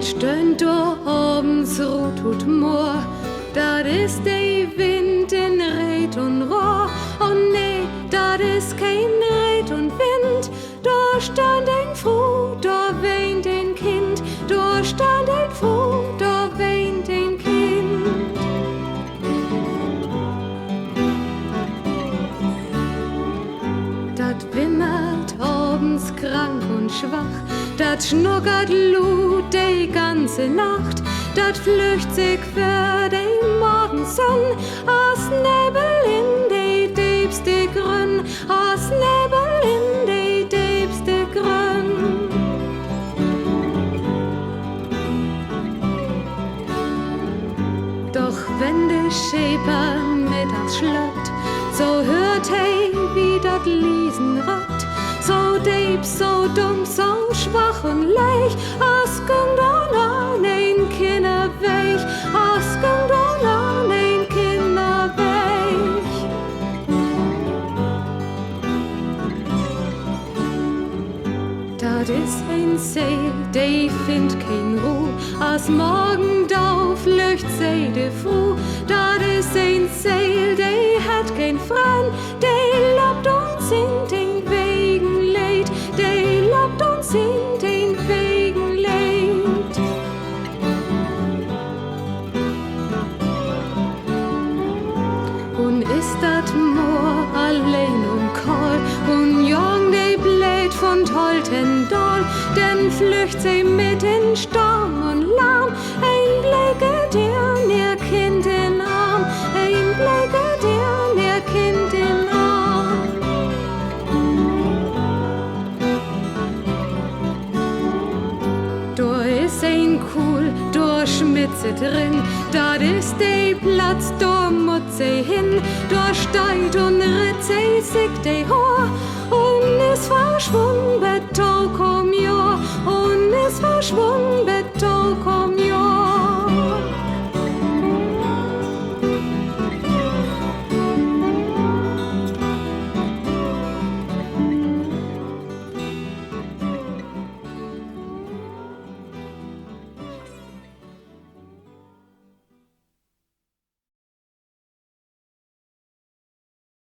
stöhnt durch abends Rot und Moor, dat is de Wind in Red und Rohr. Und nee, dat is kein Red und Wind, da stand ein Froh, da weint ein Kind, da stand ein Froh, da weint ein Kind. Dat wimmert abends krank und schwach, dat schnuckert Lut die ganze Nacht, dat flücht sich für die Morgensonn, aus Nebel in die diebste Grün, aus Nebel in die diebste Grün. Doch wenn der Schäper mittags schluckt, so hört wie dat Liesen rockt, so deep, so dumm, so schwach und leich, as kommt an ein Kinderweg, as kommt an ein Kinderweg. Dat is ein See, die find kein Ruh, as Morgendau flücht sei de Fruh. Dat is ein See, die hat kein Freund, die lobt uns in den Wegen leid, die lobt uns in den Wegen leid. Und ist dat Moor allein und kahl, und jung die Blät von Toltendal, denn flücht sie mit in Sturm und Lärm, ein Blicke der ihr Kind in Arm, ein Blicke der ihr Kind in Arm. Da ist ein Kuhl, da Schmitze drin, dat ist der Platz, da muss sie hin, da steigt und ritt sie sich die Haar, und ist verschwunden, Beton komm ja, und ist verschwunden, Beton.